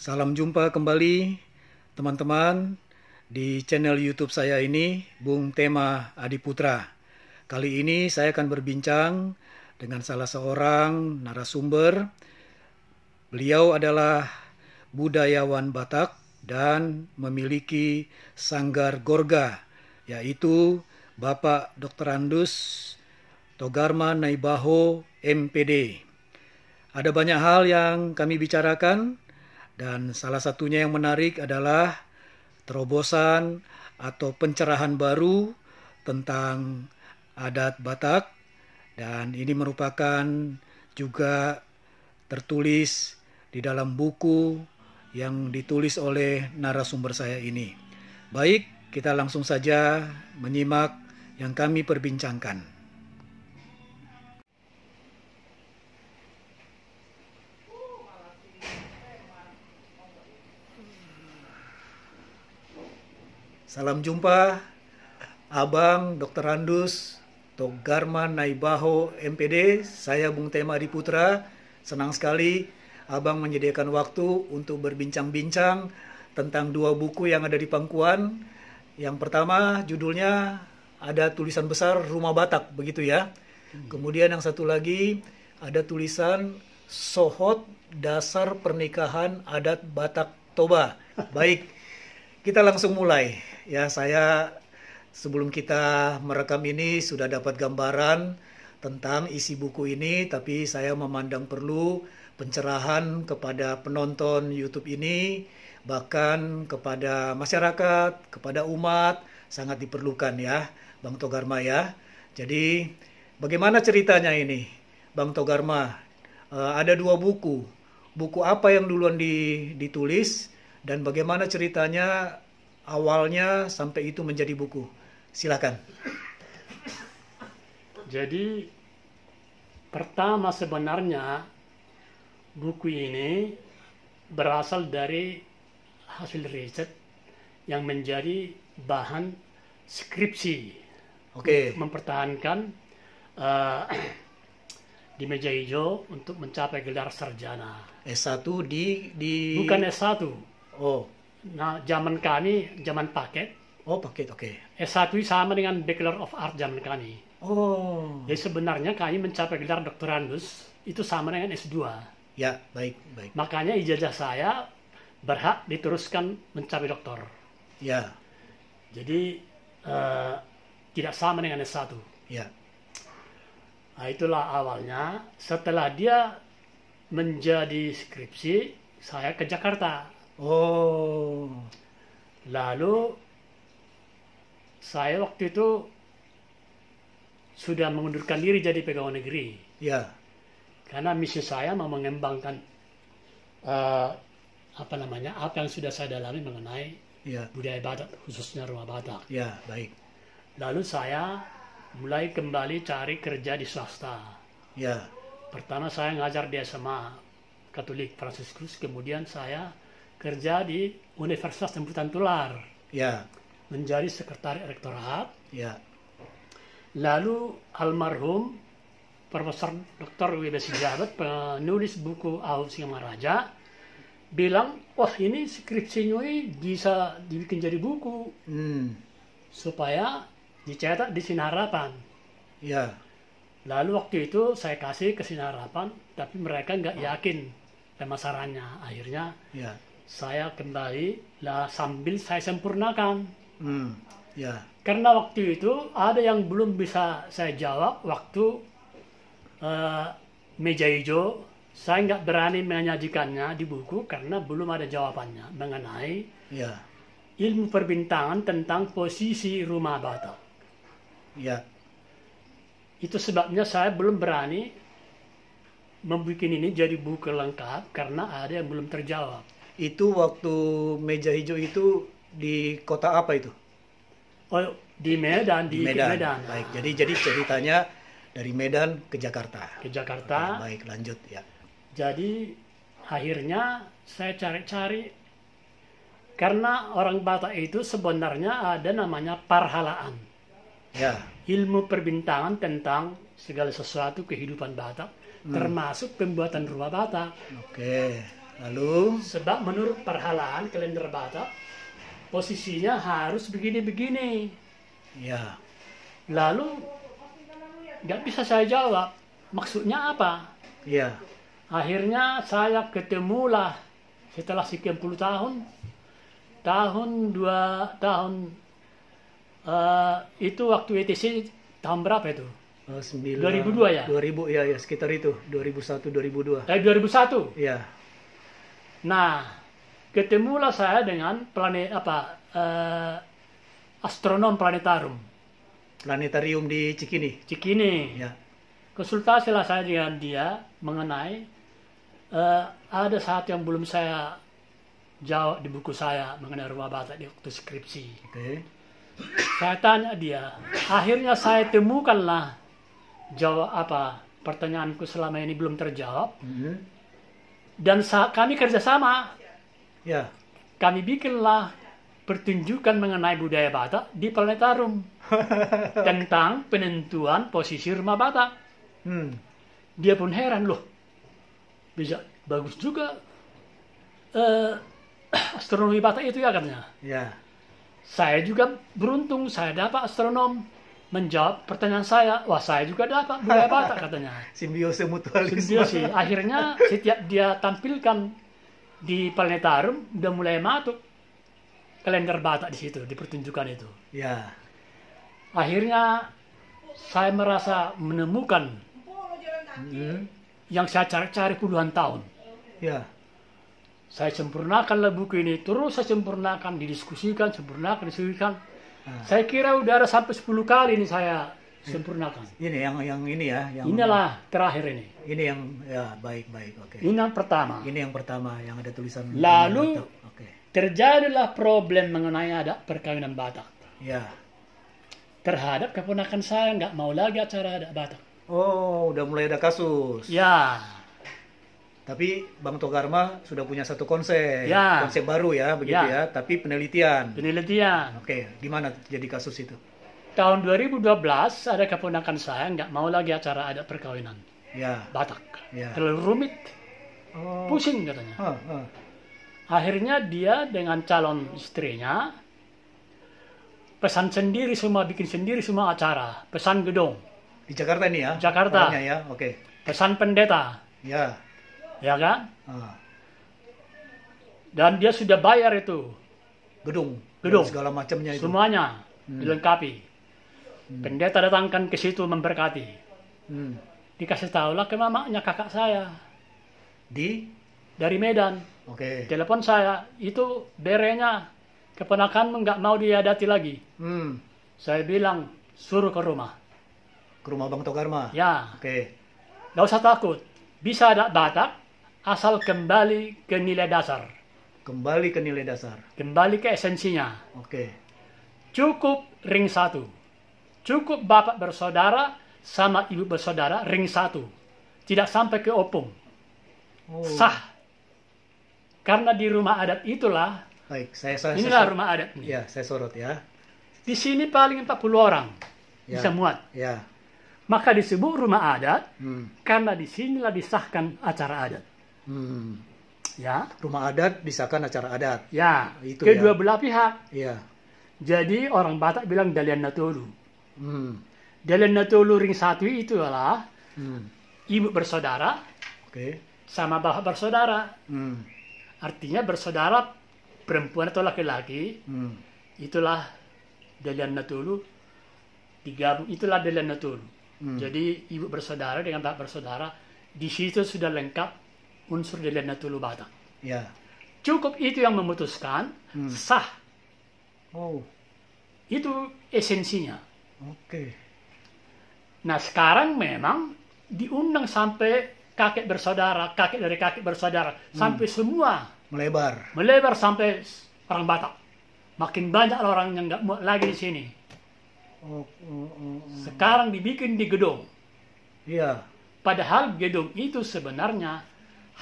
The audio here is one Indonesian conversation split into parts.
Salam jumpa kembali teman-teman di channel YouTube saya ini, Bung Tema Adiputra. Kali ini saya akan berbincang dengan salah seorang narasumber. Beliau adalah budayawan Batak dan memiliki sanggar Gorga, yaitu Bapak Dr. Andus Togarma Naibaho MPD. Ada banyak hal yang kami bicarakan, dan salah satunya yang menarik adalah terobosan atau pencerahan baru tentang adat Batak, dan ini merupakan juga tertulis di dalam buku yang ditulis oleh narasumber saya ini. Baik, kita langsung saja menyimak yang kami perbincangkan. Salam jumpa Abang Dr. Andus Togarma Naibaho MPD. Saya Bung Tema Adiputra. Senang sekali Abang menyediakan waktu untuk berbincang-bincang tentang dua buku yang ada di pangkuan. Yang pertama judulnya ada tulisan besar Rumah Batak, begitu ya. Kemudian yang satu lagi ada tulisan Sohot Dasar Pernikahan Adat Batak Toba. Baik, kita langsung mulai. Ya, saya sebelum kita merekam ini sudah dapat gambaran tentang isi buku ini, tapi saya memandang perlu pencerahan kepada penonton YouTube ini, bahkan kepada masyarakat, kepada umat, sangat diperlukan ya, Bang Togarma ya. Jadi, bagaimana ceritanya ini, Bang Togarma? Ada dua buku. Buku apa yang duluan ditulis, dan bagaimana ceritanya awalnya sampai itu menjadi buku? Silakan. Jadi pertama sebenarnya buku ini berasal dari hasil riset yang menjadi bahan skripsi. Oke. Mempertahankan di meja hijau untuk mencapai gelar sarjana. S1 di Bukan S1. Oh. Nah, zaman kami, zaman paket. Oh, paket, oke. S1 sama dengan Bachelor of Art zaman kami. Oh. Jadi sebenarnya kami mencapai gelar doktorandus itu sama dengan S2. Ya, baik, baik. Makanya ijazah saya berhak diteruskan mencapai doktor. Ya. Jadi tidak sama dengan S1. Ya. Nah, itulah awalnya. Setelah dia menjadi skripsi, saya ke Jakarta. Oh. Lalu saya waktu itu sudah mengundurkan diri jadi pegawai negeri. Ya. Karena misi saya mau mengembangkan apa yang sudah saya dalami mengenai Ya. budaya Batak, khususnya rumah Batak. Ya, baik. Lalu saya mulai kembali cari kerja di swasta. Ya. Pertama saya ngajar di SMA Katolik Fransiskus, kemudian saya kerja di Universitas Temputan Tular. Ya. Menjadi sekretaris rektorat. Ya. Lalu almarhum Profesor Dr. W.B. Sijabat, penulis buku Ahok Singaraja, bilang, wah ini skripsinya bisa dibikin jadi buku. Supaya dicetak di Sinar Harapan. Ya. Lalu waktu itu saya kasih ke Sinar Harapan, tapi mereka nggak yakin pemasarannya. Akhirnya Ya. saya kembali lah sambil saya sempurnakan. Ya. Karena waktu itu ada yang belum bisa saya jawab waktu meja hijau. Saya nggak berani menyajikannya di buku karena belum ada jawabannya mengenai Ya. ilmu perbintangan tentang posisi rumah Batak. Ya. Itu sebabnya saya belum berani membuat ini jadi buku lengkap karena ada yang belum terjawab. Itu waktu meja hijau itu di kota apa itu? Oh, di Medan, di Medan. Medan. Baik. Jadi ceritanya dari Medan ke Jakarta. Ke Jakarta. Oke, baik, lanjut ya. Jadi akhirnya saya cari-cari karena orang Batak itu sebenarnya ada namanya parhalaan. Ya. Ilmu perbintangan tentang segala sesuatu kehidupan Batak, termasuk pembuatan rumah Batak. Oke. Lalu, Sebab menurut perhalaan kalender Batak, posisinya harus begini-begini. ya, Lalu nggak bisa saya jawab maksudnya apa. ya, Akhirnya saya ketemulah setelah sekian puluh tahun, itu waktu ETC tahun berapa itu? 2002 ya? 2000 ya, ya sekitar itu, 2001, 2002. 2001. Ya, Nah, ketemulah saya dengan astronom planetarium planetarium di Cikini. Cikini. Ya, Konsultasilah saya dengan dia mengenai ada satu yang belum saya jawab di buku saya mengenai rumah Batak di waktu skripsi. oke. Saya tanya dia, akhirnya saya temukanlah jawab pertanyaanku selama ini belum terjawab. Mhm. Dan kami kerjasama, Ya, kami bikinlah pertunjukan mengenai budaya Batak di planetarium tentang penentuan posisi rumah Batak. hmm, Dia pun heran, loh, bisa bagus juga astronomi Batak itu ya katanya. ya, Saya juga beruntung, saya dapat astronom menjawab pertanyaan saya. Wah, saya juga dapat budaya Batak katanya. simbiose mutualisme. Simbiosis. Akhirnya setiap dia tampilkan di planetarium udah mulai masuk kalender Batak di situ, di pertunjukan itu. Ya, Akhirnya saya merasa menemukan mhm. yang saya cari-cari puluhan tahun. Ya, Saya sempurnakanlah buku ini, terus saya sempurnakan, didiskusikan, diskusikan. Saya kira udah ada sampai 10 kali ini saya sempurnakan. ini yang ini ya, yang Inilah terakhir ini. ini yang ya baik, oke. Ini yang pertama. Ini yang pertama yang ada tulisan. Lalu oke. terjadilah problem mengenai adat perkawinan Batak. Ya. Terhadap keponakan saya nggak mau lagi acara adat Batak. Oh, udah mulai ada kasus. Ya, Tapi Bang Togarma sudah punya satu konsep, Ya. konsep baru ya, begitu Ya. ya. Tapi penelitian. penelitian. Oke, gimana jadi kasus itu? Tahun 2012 ada keponakan saya nggak mau lagi acara adat perkawinan Ya. Batak. Ya. Terlalu rumit, Oh. pusing katanya. Ah, ah. Akhirnya dia dengan calon istrinya pesan sendiri semua, bikin sendiri semua acara, pesan gedung, Di Jakarta ini ya? Jakarta. Orangnya ya, oke. pesan pendeta, Ya. ya kan? Ah. Dan dia sudah bayar itu, Gedung. Gedung. Dan segala macamnya itu. semuanya dilengkapi. Pendeta datangkan ke situ memberkati. Hmm. Dikasih tahulah ke mamanya kakak saya Di? dari Medan. Oke. Telepon saya, itu berenya keponakanmu nggak mau diadati lagi. Hmm. Saya bilang suruh ke rumah. Ke rumah Bang Togarma. Ya, Oke. nggak usah takut. Bisa ada Batak asal kembali ke nilai dasar, Kembali ke nilai dasar. kembali ke esensinya. Oke. Cukup ring 1. Cukup bapak bersaudara sama ibu bersaudara ring 1. Tidak sampai ke opung. Oh. Sah. Karena di rumah adat itulah, Baik, inilah rumah adat ini. Ya, saya sorot ya. Di sini paling 40 orang Ya. bisa muat. Ya. Maka disebut rumah adat Hmm. karena di sinilah disahkan acara adat. Hmm. Ya, Rumah adat disahkan acara adat. ya. Itu Kedua ya. belah pihak. Iya. Jadi orang Batak bilang Dalian Natolu. Hmm. Dalian Natolu ring 1 itu adalah Hmm. ibu bersaudara Oke. sama bapak bersaudara. Hmm. Artinya bersaudara perempuan atau laki-laki, Hmm. itulah Dalian Natolu. Digabung, itulah Dalian Natolu. Jadi ibu bersaudara dengan bapak bersaudara, di situ sudah lengkap unsur Dalian Natolu Batak. Ya. Cukup itu yang memutuskan, sah. Oh. Itu esensinya. Oke. Nah sekarang memang diundang sampai kakek bersaudara, kakek dari kakek bersaudara, sampai semua Melebar. sampai orang Batak. Makin banyak orang yang nggak muat lagi di sini. Oh. Sekarang dibikin di gedung. Iya. Padahal gedung itu sebenarnya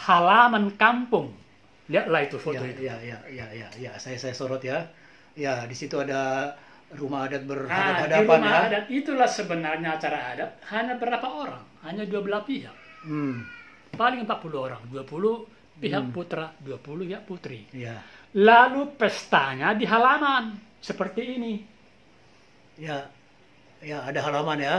halaman kampung. Lihatlah itu foto itu. Ya. Saya sorot ya. Ya, di situ ada rumah adat Nah, di berhadapan-hadapan rumah ya. adat itulah sebenarnya acara adat. Hanya berapa orang? Hanya 2 belah pihak. Hmm. Paling 40 orang. 20 pihak putra, 20 pihak putri. Ya. Lalu pestanya di halaman seperti ini. Ya. Ya, ada halaman ya.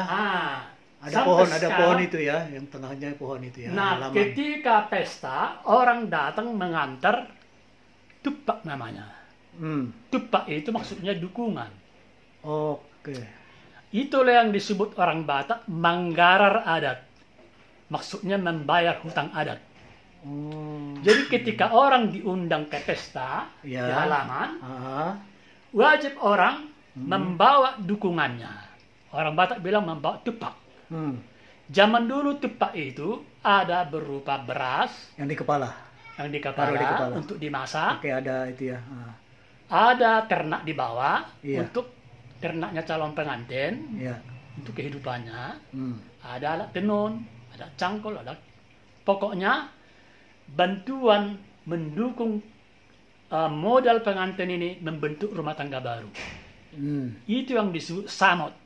Ada Pohon itu ya, yang tengahnya pohon itu ya. Nah, halaman. ketika pesta, orang datang mengantar tupak namanya. Tupak itu maksudnya dukungan. Oke. Itulah yang disebut orang Batak manggarar adat. Maksudnya membayar hutang adat. Jadi ketika orang diundang ke pesta di halaman, wajib orang membawa dukungannya. Orang Batak bilang membawa tupak. Zaman dulu tupak itu ada berupa beras yang di kepala untuk dimasak. Oke, ada itu ya. Ada ternak di bawah Iya. untuk ternaknya calon pengantin, Iya. untuk kehidupannya. Ada alat tenun, ada cangkul, ada pokoknya bantuan mendukung modal pengantin ini membentuk rumah tangga baru. Itu yang disebut samot.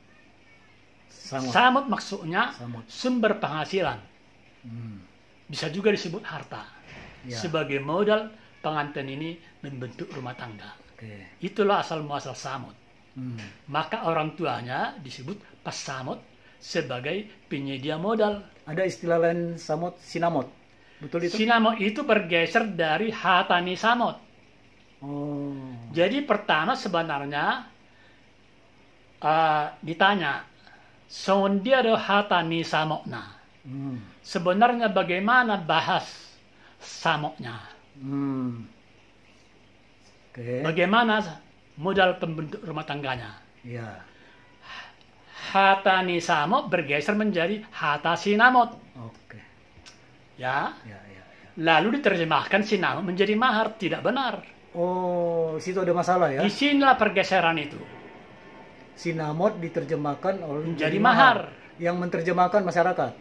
Samot maksudnya sumber penghasilan. Bisa juga disebut harta. Ya. Sebagai modal pengantin ini membentuk rumah tangga. Itulah asal muasal samot. Maka orang tuanya disebut pesamot sebagai penyedia modal. Ada istilah lain samot, sinamot. Betul itu? Sinamot itu bergeser dari hatani samot. Jadi pertama sebenarnya ditanya, sondia do hatani samotna. Sebenarnya bagaimana bahas samoknya? Bagaimana modal pembentuk rumah tangganya? Ya. Hatani samot bergeser menjadi hata sinamot. Oke. Ya. Ya. Lalu diterjemahkan sinamot menjadi mahar. Tidak benar. Oh, situ ada masalah ya? Di sinilah pergeseran itu. Sinamot diterjemahkan oleh menjadi mahar. Yang menerjemahkan masyarakat.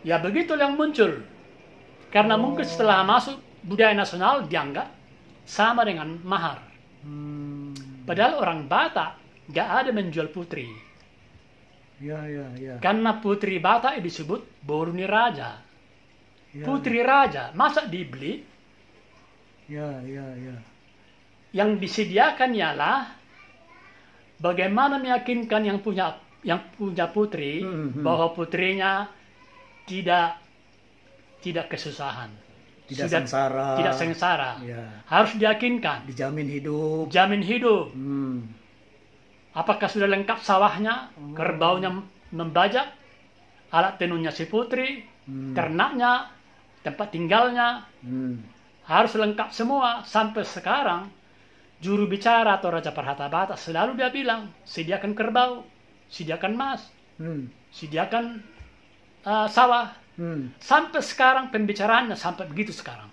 Ya begitu yang muncul. Karena mungkin setelah masuk budaya nasional dianggap sama dengan mahar. Padahal orang Batak gak ada menjual putri. Ya. Karena putri Batak disebut Boruni Raja. Ya. Putri Raja, masa dibeli? Ya. Yang disediakan ialah bagaimana meyakinkan yang punya putri bahwa putrinya tidak kesusahan, tidak sengsara. Ya. Harus diyakinkan. Dijamin hidup. Jamin hidup. Apakah sudah lengkap sawahnya, kerbaunya membajak, alat tenunnya si putri, ternaknya, tempat tinggalnya, harus lengkap semua. Sampai sekarang juru bicara atau Raja Perhata Batak selalu dia bilang, sediakan kerbau, sediakan emas, sediakan sawah. Sampai sekarang pembicaraannya sampai begitu sekarang.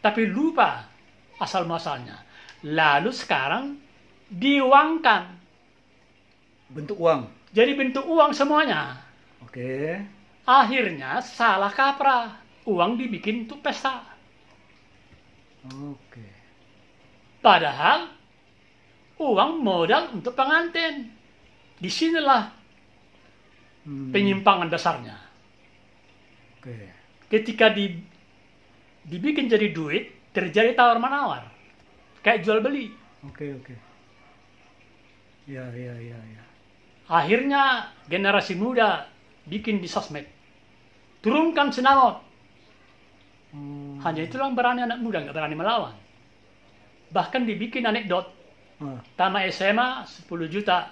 Tapi lupa asal muasalnya. Lalu sekarang diuangkan. Bentuk uang. Jadi bentuk uang semuanya. Oke. Akhirnya salah kaprah. Uang dibikin untuk pesta. Oke. Padahal uang modal untuk pengantin. Disinilah penyimpangan dasarnya. Oke. Ketika dibikin jadi duit, terjadi tawar-menawar. Kayak jual beli. Oke. Ya. Akhirnya generasi muda bikin di sosmed. Turunkan sinamot. Hanya itulah yang berani anak muda, nggak berani melawan. Bahkan dibikin anekdot. Tamat SMA 10 juta.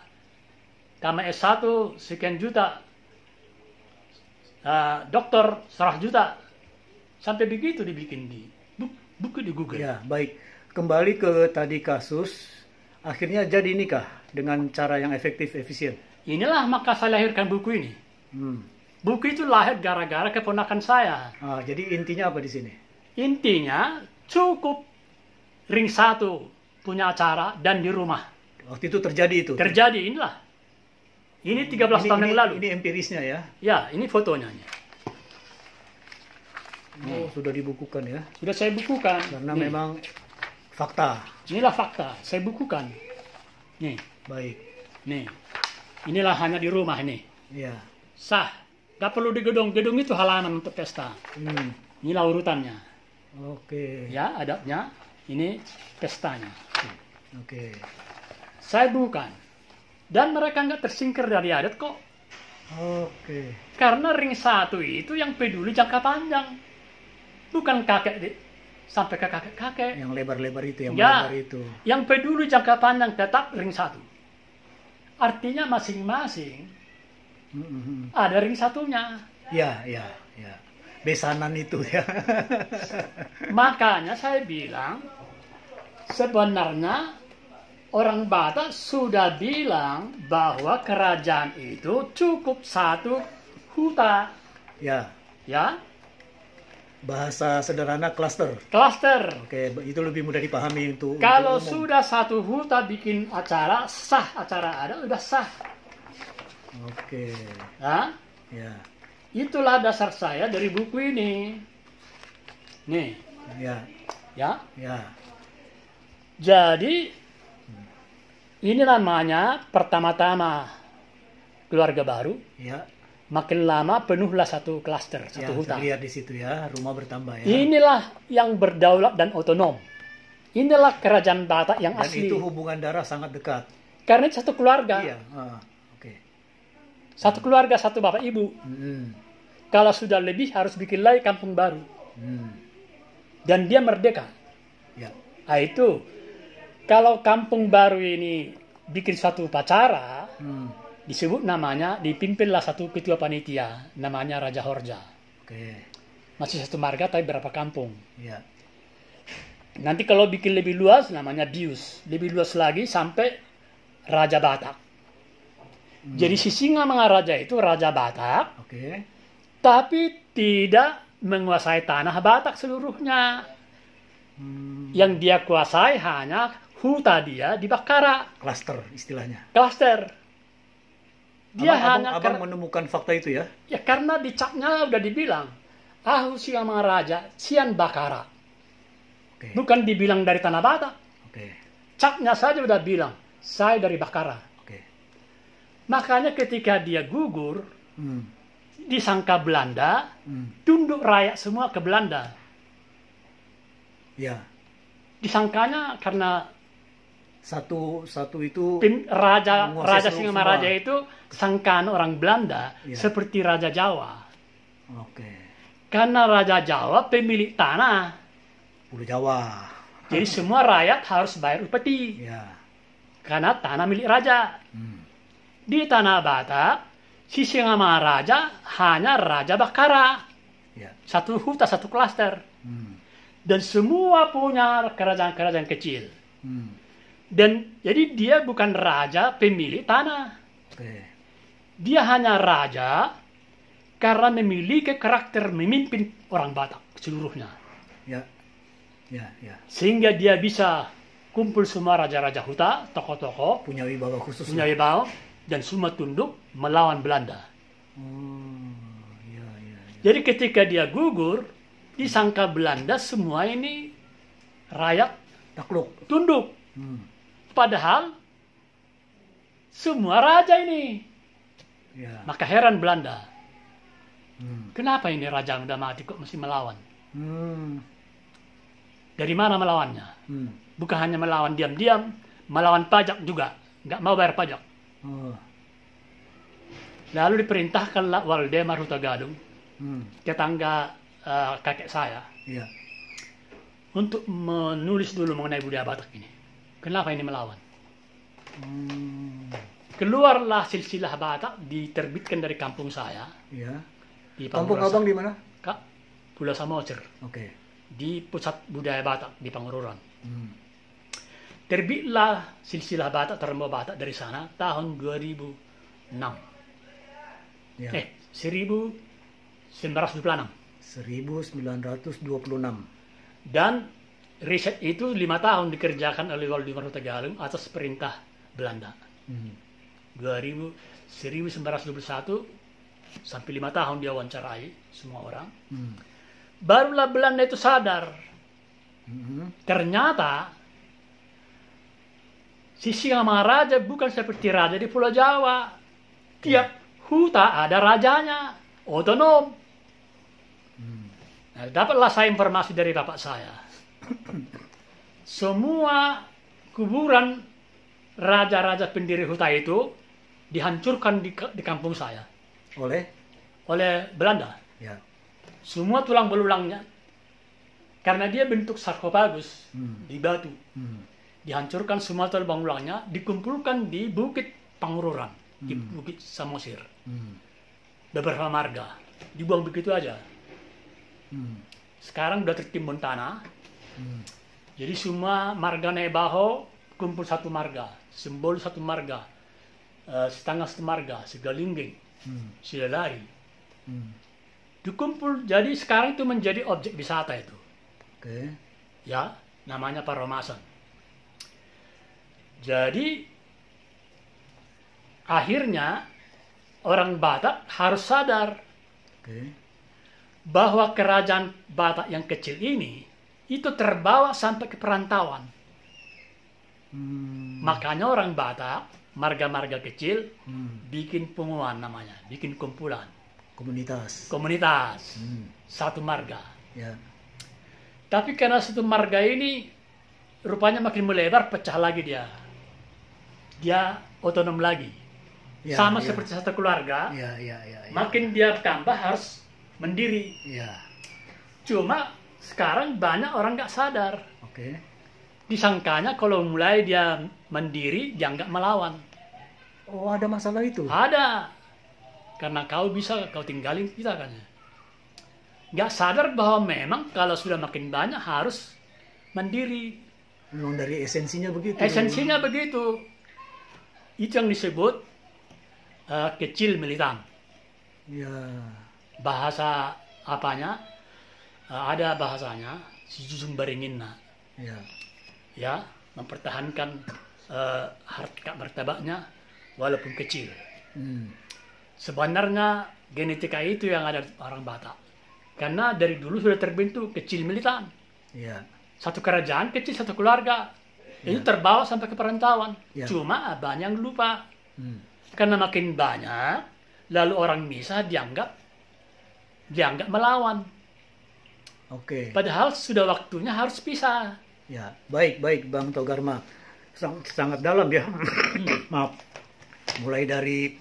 Tamat S1 sekian juta. Dokter 100 juta. Sampai begitu dibikin di buku di Google. Ya, baik. Kembali ke tadi kasus, akhirnya jadi nikah dengan cara yang efektif, efisien. Inilah maka saya lahirkan buku ini. Buku itu lahir gara-gara keponakan saya. Jadi intinya apa di sini? Intinya cukup ring 1 punya acara dan di rumah. Waktu itu terjadi itu? Terjadi, inilah. Ini 13 tahun yang lalu. Ini empirisnya ya? Ya, ini fotonya. Sudah dibukukan ya? Sudah saya bukukan. Karena memang fakta. Inilah fakta, saya bukukan. Nih. Baik. Nih. Inilah hanya di rumah ini. Iya. Sah. Gak perlu di gedung. Gedung itu halaman untuk pesta. Inilah urutannya. Oke. Ya, adatnya. Ini pestanya. Oke. Saya bukan. Dan mereka nggak tersingkir dari adat kok. Oke. Karena ring 1 itu yang peduli jangka panjang. Bukan sampai ke kakek-kakek. Yang lebar-lebar itu, yang Ya, lebar itu. yang peduli jangka panjang tetap ring 1. Artinya masing-masing ada ring 1-nya. Ya. Besanan itu ya. Makanya saya bilang, sebenarnya orang Batak sudah bilang bahwa kerajaan itu cukup 1 huta. Ya. Ya, Bahasa sederhana klaster. klaster. Oke, itu lebih mudah dipahami untuk Kalau umum. sudah 1 huta bikin acara, sah acara adat, udah sah. Oke. Ya, Ya. itulah dasar saya dari buku ini. Nih, Ya. ya. Ya. Jadi, ini namanya pertama-tama keluarga baru. Ya. Makin lama penuhlah 1 klaster, 1 Ya, huta. lihat di situ ya, rumah bertambah ya. Inilah yang berdaulat dan otonom. Inilah kerajaan Batak yang Dan asli. itu hubungan darah sangat dekat. Karena itu 1 keluarga. Iya. Oke. 1 keluarga, 1 bapak ibu. Kalau sudah lebih harus bikin lagi kampung baru. Dan dia merdeka. Ya. Nah itu, kalau kampung baru ini bikin suatu upacara, disebut namanya, dipimpinlah 1 ketua panitia, namanya Raja Horja. Oke. Masih 1 marga tapi berapa kampung. Ya. Nanti kalau bikin lebih luas, namanya bius. Lebih luas lagi sampai Raja Batak. Jadi Sisingamangaraja itu Raja Batak, Oke. tapi tidak menguasai tanah Batak seluruhnya. Yang dia kuasai hanya huta dia di Bakara. Klaster istilahnya. Klaster. Dia hanya abang menemukan fakta itu ya? ya karena di capnya udah dibilang, Sisingamangaraja Sian Bakara. Oke. Bukan dibilang dari tanah Batak. Oke. Capnya saja udah bilang, saya dari Bakara. Oke. Makanya ketika dia gugur, disangka Belanda, tunduk rakyat semua ke Belanda. Ya. Disangkanya karena Satu itu Raja menguasai Singamaraja semua. itu sangkaan orang Belanda Ya. seperti Raja Jawa. Oke. Karena Raja Jawa pemilik tanah. Pulau Jawa. Jadi semua rakyat harus bayar upeti. Ya. Karena tanah milik raja. Di tanah Batak, Sisingamangaraja hanya Raja Bakara. Ya. 1 huta, 1 klaster. Hmm. Dan semua punya kerajaan-kerajaan kecil. Dan jadi dia bukan raja pemilik tanah. Oke. Dia hanya raja karena memiliki karakter memimpin orang Batak seluruhnya. Ya. Ya. Ya. Sehingga dia bisa kumpul semua raja-raja huta, tokoh-tokoh, Punya wibawa khusus. punya wibawa, dan semua tunduk melawan Belanda. Ya. Ya. Jadi ketika dia gugur, disangka Belanda semua ini rakyat Takluk. tunduk. Padahal semua raja ini. Ya. Maka heran Belanda. Kenapa ini raja udah mati kok masih melawan? Dari mana melawannya? Bukan hanya melawan diam-diam, melawan pajak juga. Nggak mau bayar pajak. Lalu diperintahkanlah Waldemar Hutagadung, tetangga kakek saya, Ya. untuk menulis dulu mengenai budaya Batak ini. Kenapa ini melawan? Keluarlah silsilah Batak, diterbitkan dari kampung saya. Ya. Di Kampung Pangururan. abang di mana? Kak, Pulau Samocer. Oke. Di pusat budaya Batak di Pangururan. Terbitlah silsilah Batak, Termo Batak dari sana tahun 2006. Ya. 1926. 1926. Dan riset itu 5 tahun dikerjakan oleh Waldemar Hutagalung atas perintah Belanda. 1921 sampai 5 tahun dia wawancarai semua orang. Barulah Belanda itu sadar. Ternyata Sisingamangaraja bukan seperti raja di Pulau Jawa. Tiap huta ada rajanya, otonom. Nah, dapatlah saya informasi dari bapak saya. Semua kuburan raja-raja pendiri hutan itu dihancurkan di kampung saya. Oleh Belanda. Ya. Semua tulang belulangnya, karena dia bentuk sarkofagus di batu, dihancurkan semua tulang belulangnya, dikumpulkan di Bukit Pangururan, di Bukit Samosir. Beberapa marga, dibuang begitu aja. Sekarang udah tertimbun tanah. Jadi semua marga Naibaho kumpul satu marga, Simbol satu marga, setengah satu marga, Segalingging, Silelari. Dikumpul, jadi sekarang itu menjadi objek wisata itu. Ya, namanya Paromasan. Jadi akhirnya orang Batak harus sadar bahwa kerajaan Batak yang kecil ini itu terbawa sampai ke perantauan. Makanya orang Batak, marga-marga kecil, bikin punguan namanya, bikin kumpulan. Komunitas. Satu marga. Ya. Tapi karena satu marga ini rupanya makin melebar, pecah lagi dia. Dia otonom lagi. Sama seperti satu keluarga. Makin dia tambah harus mandiri. Cuma sekarang banyak orang nggak sadar. Disangkanya kalau mulai dia mandiri, dia nggak melawan. Oh, ada masalah itu? Ada. Karena kau bisa, kau tinggalin kita kan. Nggak sadar bahwa memang kalau sudah makin banyak harus mandiri. Memang dari esensinya begitu. Esensinya begitu. Itu yang disebut kecil militan. Ya. Bahasa apanya? Ada bahasanya, si Jujung Baringinna. Ya, mempertahankan harkat martabatnya walaupun kecil. Sebenarnya genetika itu yang ada orang Batak. Karena dari dulu sudah terbentuk kecil militan. Satu kerajaan kecil, satu keluarga. Itu terbawa sampai ke perantauan. Cuma banyak yang lupa. Karena makin banyak, lalu orang bisa dianggap melawan. Padahal sudah waktunya harus pisah. Ya, baik Bang Togarma. Sangat dalam ya. Maaf. Mulai dari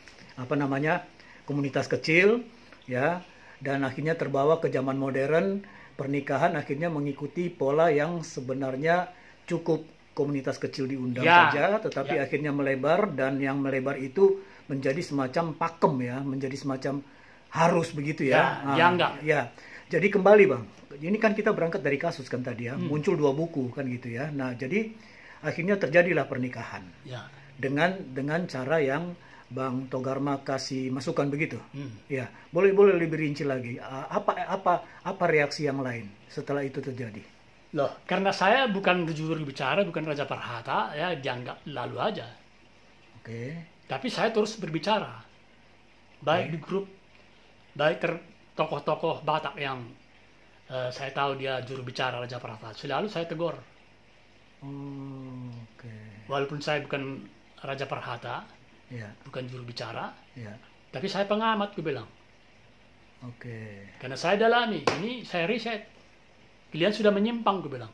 komunitas kecil ya, dan akhirnya terbawa ke zaman modern, pernikahan akhirnya mengikuti pola yang sebenarnya cukup komunitas kecil diundang saja, tetapi akhirnya melebar, dan yang melebar itu menjadi semacam pakem ya, menjadi semacam harus begitu ya. Ya. Jadi kembali Bang, ini kan kita berangkat dari kasus kan tadi ya, muncul 2 buku kan gitu ya. Nah, jadi akhirnya terjadilah pernikahan. Dengan cara yang Bang Togarma kasih masukan begitu. Ya, boleh lebih rinci lagi. Apa reaksi yang lain setelah itu terjadi? Loh, karena saya bukan juru bicara, bukan Raja Parhata, ya dianggap lalu aja. Tapi saya terus berbicara. Baik di grup, baik tokoh-tokoh Batak yang saya tahu dia juru bicara Raja Parhata, selalu saya tegur. Walaupun saya bukan Raja Parhata, bukan juru bicara, tapi saya pengamat, gue bilang. Karena saya dalami, ini saya riset. Kalian sudah menyimpang, gue bilang.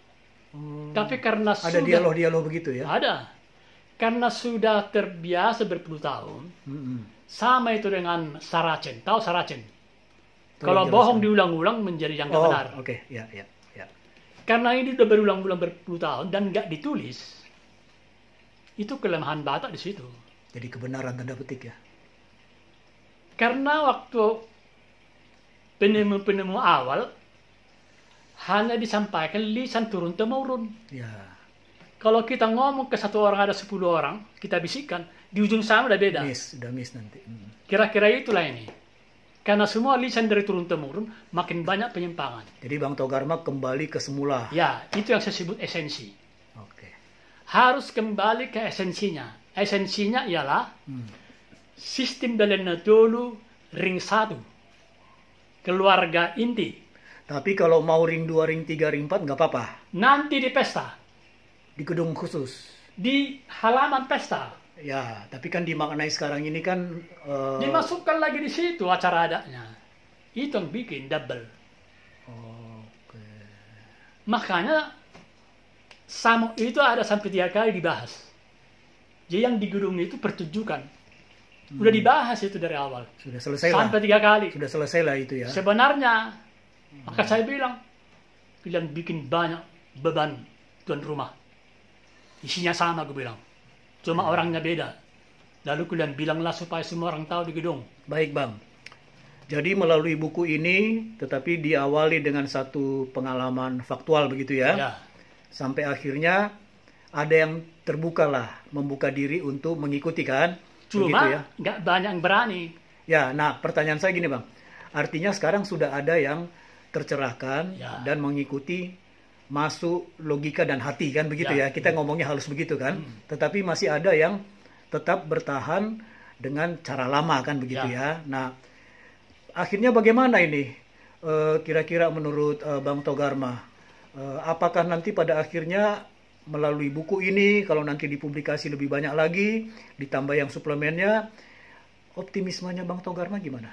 Tapi karena ada dialog-dialog begitu ya? Ada. Karena sudah terbiasa berpuluh tahun, sama itu dengan Saracen. Tahu Saracen? Kalau bohong diulang-ulang menjadi yang nggak benar. Ya. Karena ini sudah berulang-ulang berpuluh tahun dan nggak ditulis, itu kelemahan Batak di situ. Jadi kebenaran tanda petik ya. Karena waktu penemu-penemu awal hanya disampaikan lisan turun temurun. Kalau kita ngomong ke satu orang ada 10 orang, kita bisikkan, di ujung sana udah beda. Udah miss nanti. Kira-kira itulah ini. Karena semua lisan dari turun temurun, makin banyak penyimpangan. Jadi Bang Togarma kembali ke semula. Ya, itu yang saya sebut esensi. Harus kembali ke esensinya. Esensinya ialah sistem Dalena dulu ring 1. Keluarga inti. Tapi kalau mau ring 2, ring 3, ring 4 nggak apa-apa. Nanti di pesta. Di gedung khusus. Di halaman pesta. Ya, tapi kan dimaknai sekarang ini kan dimasukkan lagi di situ acara adanya. Itu yang bikin double. Makanya Samo itu ada sampai 3 kali dibahas. Jadi yang di gedung itu pertunjukan. Udah dibahas itu dari awal. Sudah selesai sampai lah. 3 kali. Sudah selesai lah itu ya. Sebenarnya, maka saya bilang, kalian bikin banyak beban tuan rumah. Isinya sama, gue bilang. Cuma orangnya beda. Lalu kalian bilanglah supaya semua orang tahu di gedung. Baik Bang. Jadi melalui buku ini, tetapi diawali dengan satu pengalaman faktual begitu ya. Ya. Sampai akhirnya ada yang terbuka lah, membuka diri untuk mengikuti kan. Cuma begitu ya. nggak banyak yang berani. Ya, nah pertanyaan saya gini Bang. Artinya sekarang sudah ada yang tercerahkan dan mengikuti masuk logika dan hati kan begitu ya. Kita ngomongnya halus begitu kan. Tetapi masih ada yang tetap bertahan dengan cara lama kan begitu ya. Nah, akhirnya bagaimana ini? Kira-kira menurut Bang Togarma, apakah nanti pada akhirnya melalui buku ini, kalau nanti dipublikasi lebih banyak lagi, ditambah yang suplemennya, optimismenya Bang Togarma gimana?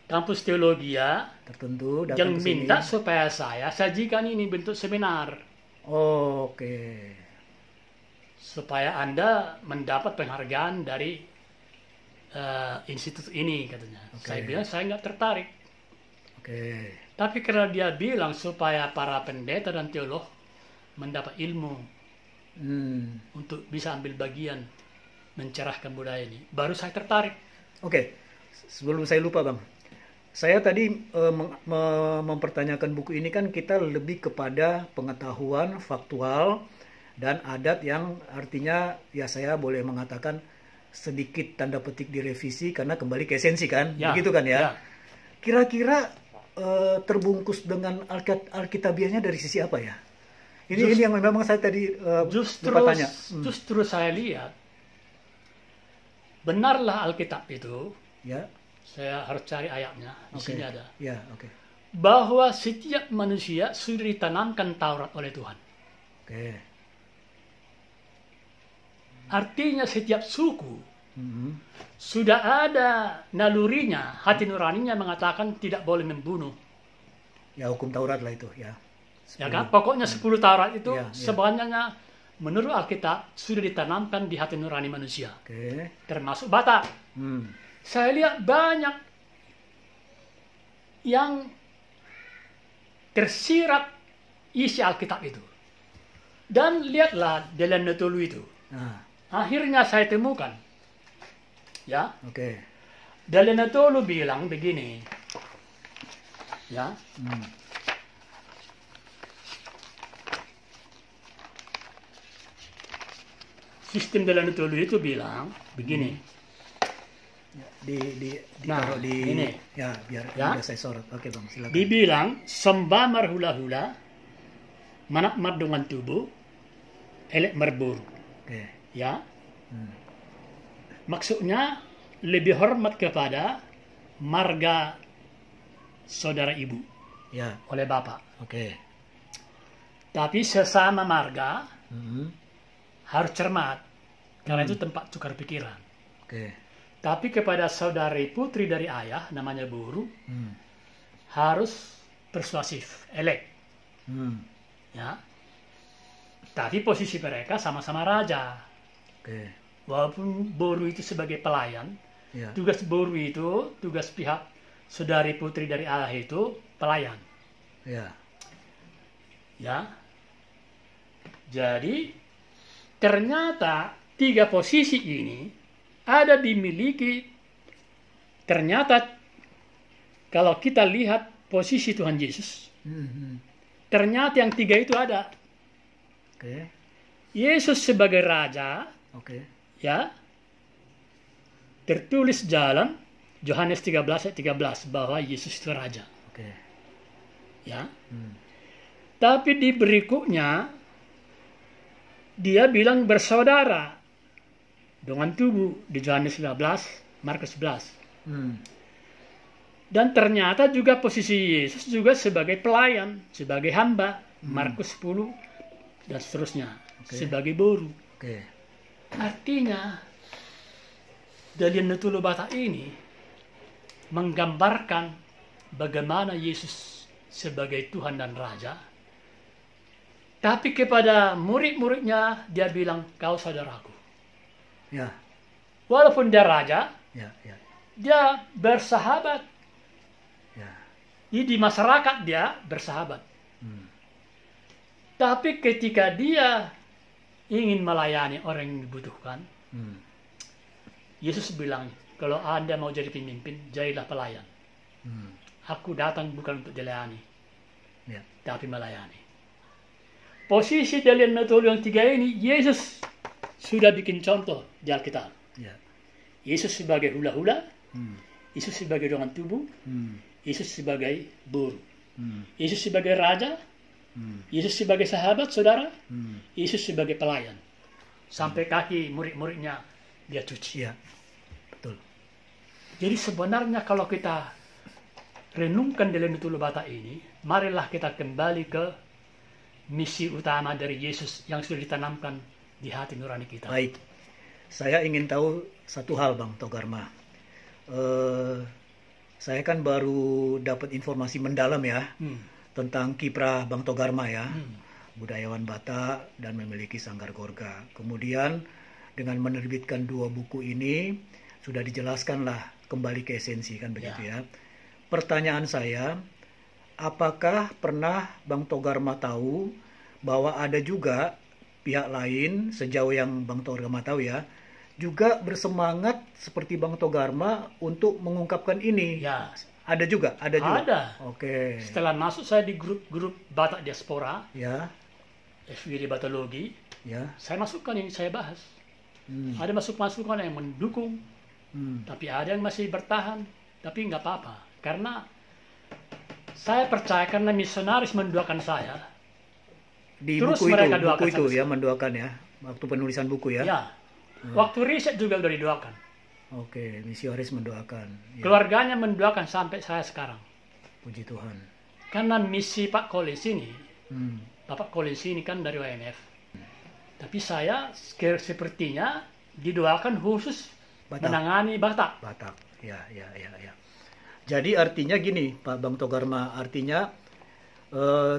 Kampus Teologi ya, tertentu yang datang ke sini. minta supaya saya sajikan ini bentuk seminar. Oke. Supaya Anda mendapat penghargaan dari institut ini katanya. Saya bilang saya nggak tertarik. Oke. Tapi karena dia bilang supaya para pendeta dan teolog mendapat ilmu untuk bisa ambil bagian mencerahkan budaya ini, baru saya tertarik. Oke. Sebelum saya lupa Bang, saya tadi mempertanyakan buku ini kan kita lebih kepada pengetahuan faktual dan adat yang artinya ya saya boleh mengatakan sedikit tanda petik direvisi karena kembali ke esensi kan, begitu kan ya. Kira-kira terbungkus dengan alkitabiahnya dari sisi apa ya? Ini yang memang saya tadi lupa tanya. Justru saya lihat benarlah Alkitab itu. Ya. Saya harus cari ayatnya. Di sini ada. Ya, oke. Bahwa setiap manusia sudah ditanamkan Taurat oleh Tuhan. Oke. Artinya setiap suku sudah ada nalurinya, hati nuraninya mengatakan tidak boleh membunuh. Ya, hukum Taurat lah itu ya. Ya kan? Pokoknya 10 Taurat itu sebenarnya menurut Alkitab sudah ditanamkan di hati nurani manusia. Termasuk Batak. Saya lihat banyak yang tersirat isi Alkitab itu. Dan lihatlah dalam Netolu itu. Akhirnya saya temukan. Ya. Dalam Netolu bilang begini. Ya. Sistem dalam Netolu itu bilang begini. Ditaruh di ini. Ya, biar saya sorot. Oke Bang, silakan. Dibilang sembah hula-hula, manak mardungan tubuh, elek merburu. Ya. Maksudnya lebih hormat kepada marga saudara ibu. Ya. Oleh bapak. Tapi sesama marga harus cermat. Karena itu tempat tukar pikiran. Tapi kepada saudari putri dari ayah, namanya Buru, harus persuasif, elek. Ya. Tapi posisi mereka sama-sama raja. Walaupun Buru itu sebagai pelayan, tugas Buru itu, tugas pihak saudari putri dari ayah itu pelayan. Ya. Jadi ternyata 3 posisi ini ada dimiliki, ternyata kalau kita lihat posisi Tuhan Yesus, ternyata yang 3 itu ada. Yesus sebagai raja, ya, tertulis dalam Yohanes 13 ayat 13 bahwa Yesus itu raja. Ya. Tapi di berikutnya dia bilang bersaudara dengan tubuh di Yohanes 15, Markus 11. Dan ternyata juga posisi Yesus juga sebagai pelayan, sebagai hamba, Markus 10 dan seterusnya, sebagai Buru. Artinya dari Netulu Batak ini menggambarkan bagaimana Yesus sebagai Tuhan dan Raja Tapi kepada murid-muridnya dia bilang, kau saudaraku. Ya. Walaupun dia raja, Ya, ya. dia bersahabat. Ya. Di masyarakat dia bersahabat. Tapi ketika dia ingin melayani orang yang dibutuhkan, Yesus bilang, kalau Anda mau jadi pemimpin, jadilah pelayan. Aku datang bukan untuk dilayani, Ya. tapi melayani. Posisi dalam metode yang tiga ini, Yesus sudah bikin contoh di Alkitab. Ya. Yesus sebagai hula-hula, Yesus sebagai dengan tubuh, Yesus sebagai buruh, Yesus sebagai raja, Yesus sebagai sahabat, saudara, Yesus sebagai pelayan. Sampai kaki murid-muridnya dia cuci. Ya. Betul. Jadi sebenarnya kalau kita renungkan dalam Nutul Bata ini, marilah kita kembali ke misi utama dari Yesus yang sudah ditanamkan di hati nurani kita. Baik. Saya ingin tahu satu hal, Bang Togarma. Saya kan baru dapat informasi mendalam ya tentang kiprah Bang Togarma ya, budayawan Batak dan memiliki sanggar Gorga. Kemudian dengan menerbitkan 2 buku ini sudah dijelaskanlah kembali ke esensi kan begitu ya. Pertanyaan saya, apakah pernah Bang Togarma tahu bahwa ada juga pihak lain sejauh yang Bang Togarma tahu ya, juga bersemangat seperti Bang Togarma untuk mengungkapkan ini? Ya. Ada juga? Ada juga? Ada. Oke. Setelah masuk saya di grup-grup Batak Diaspora, Ya. FWD Batalogi, Ya. saya masukkan ini, saya bahas. Ada masukan yang mendukung, tapi ada yang masih bertahan, tapi nggak apa-apa. Karena saya percaya karena misionaris mendoakan saya, Di terus buku mereka itu, doakan buku itu saya. ya, mendoakan ya, waktu penulisan buku ya. Ya. Waktu riset juga udah didoakan. Oke, misionaris mendoakan. Ya, Keluarganya mendoakan sampai saya sekarang. puji Tuhan. Karena misi Pak Collins ini, Hmm. Bapak Collins ini kan dari OMF. Tapi saya sepertinya didoakan khusus Batak. menangani Batak. Batak, ya, ya, ya, ya. Jadi artinya gini, Pak Bang Togarma, artinya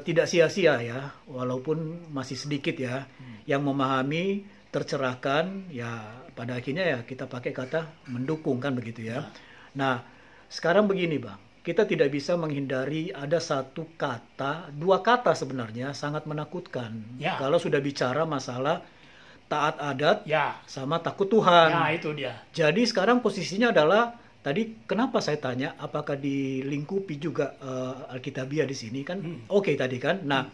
tidak sia-sia ya, walaupun masih sedikit ya, yang memahami, tercerahkan, ya pada akhirnya ya kita pakai kata mendukung kan begitu ya. Nah, sekarang begini Bang, kita tidak bisa menghindari ada satu kata, 2 kata sebenarnya sangat menakutkan. Ya. Kalau sudah bicara masalah taat adat Ya, sama takut Tuhan. nah itu dia. Jadi sekarang posisinya adalah tadi kenapa saya tanya apakah dilingkupi juga Alkitabiah di sini kan? Oke tadi kan. Nah,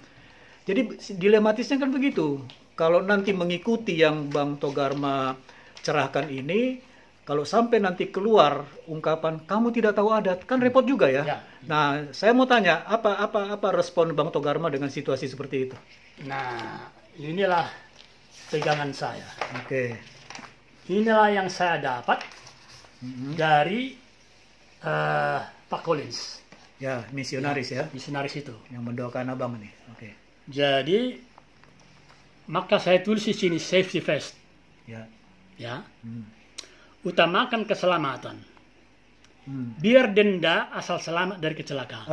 jadi dilematisnya kan begitu. Kalau nanti mengikuti yang Bang Togarma cerahkan ini, kalau sampai nanti keluar ungkapan kamu tidak tahu adat, kan repot juga ya. Ya. Nah, saya mau tanya apa respon Bang Togarma dengan situasi seperti itu? Nah, inilah pegangan saya. Oke. Inilah yang saya dapat dari Pak Collins. Ya, misionaris ya, Misionaris itu. yang mendoakan abang ini. Oke. Jadi, maka saya tulis di sini safety first. Ya. Ya. Utamakan keselamatan. Hmm. Biar denda asal selamat dari kecelakaan.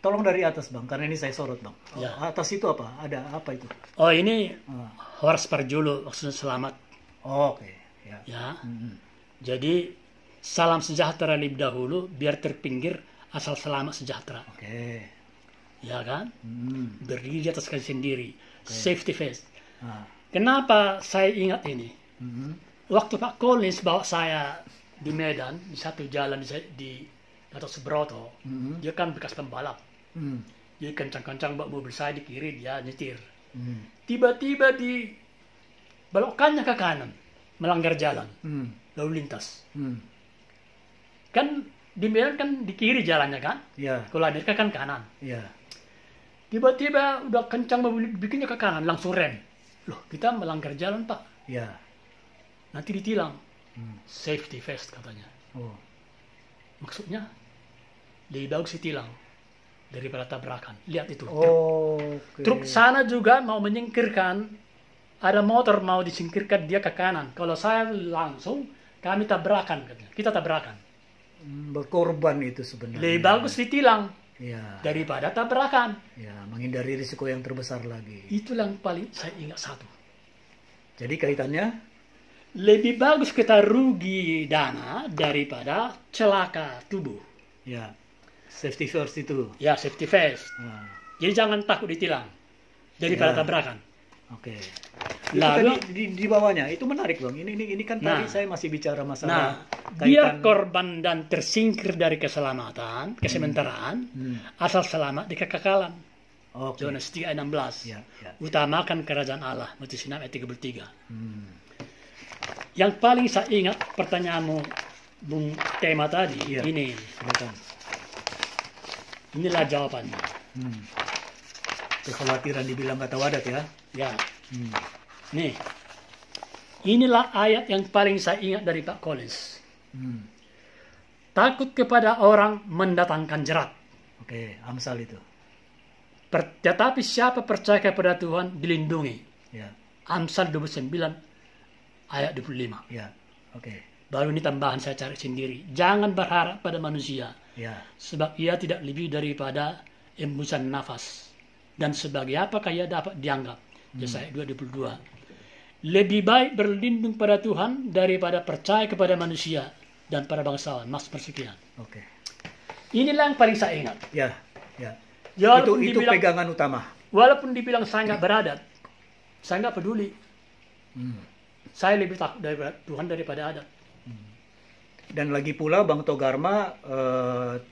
Tolong dari atas Bang, karena ini saya sorot Bang. Ya. Atas itu apa? Ada apa itu? Oh ini Ah. Horas Parjolo maksudnya selamat. Oh, oke. Ya. Ya. Jadi salam sejahtera lebih dahulu biar terpinggir asal selamat sejahtera. Oke. Ya kan? Hmm. Berdiri di atas kaki sendiri. Safety first. Ah. Kenapa saya ingat ini? Mhm. Waktu Pak Collins bawa saya di Medan, di satu jalan di Gatot Subroto, dia kan bekas pembalap. Hmm. Jadi kencang-kencang bawa mobil saya di kiri, dia nyetir. Hmm. Tiba-tiba di belokannya ke kanan, melanggar jalan, Hmm. lalu lintas. Hmm. Kan di Medan kan di kiri jalannya kan? Ya. Kalau Amerika kan kanan. Ya. Tiba-tiba udah kencang mobil bikinnya ke kanan, langsung rem. Loh, kita melanggar jalan Pak. Ya. Nanti ditilang. Safety first katanya. Oh. Maksudnya lebih bagus ditilang daripada tabrakan. Lihat itu. Oke. Truk sana juga mau menyingkirkan, ada motor mau disingkirkan dia ke kanan. Kalau saya langsung kami tabrakan katanya. Kita tabrakan. Berkorban itu sebenarnya. Lebih bagus ditilang. Ya. daripada tabrakan. Ya, menghindari risiko yang terbesar lagi. Itulah yang paling saya ingat satu. Jadi kaitannya? Lebih bagus kita rugi dana daripada celaka tubuh. Ya, safety first itu. Ya, safety first. Nah, Jadi jangan takut ditilang daripada Ya. tabrakan. oke. Lalu Di bawahnya itu menarik bang. Ini kan tadi saya masih bicara nah, masalah biar korban dan tersingkir dari keselamatan, kesementaraan, asal selamat di kekekalan. Oke. Yohanes 3:16. Ya, ya. Utamakan kerajaan Allah. Matius 6 ayat 33. Hmm. Yang paling saya ingat pertanyaanmu, Bung Tema tadi, Iya. ini. Silakan. Inilah jawabannya. Kekhawatiran dibilang gak tahu adat ya. Ya, Hmm. nih. Inilah ayat yang paling saya ingat dari Pak Collins. Hmm. Takut kepada orang mendatangkan jerat. Oke, Amsal itu. Tetapi siapa percaya kepada Tuhan dilindungi. Ya, Amsal 29 ayat 25. ya. Oke. Baru ini tambahan saya cari sendiri. Jangan berharap pada manusia. Ya. Sebab ia tidak lebih daripada embusan nafas. Dan sebagai apakah ia dapat dianggap? Yesaya 2:22. Lebih baik berlindung pada Tuhan daripada percaya kepada manusia dan pada bangsawan. Mas persekian. Oke. Inilah yang paling saya ingat. Ya, ya. Ya, itu walaupun dibilang- pegangan utama. Walaupun dibilang saya nggak beradat, saya nggak peduli. Saya lebih takut daripada Tuhan daripada adat. Dan lagi pula Bang Togarma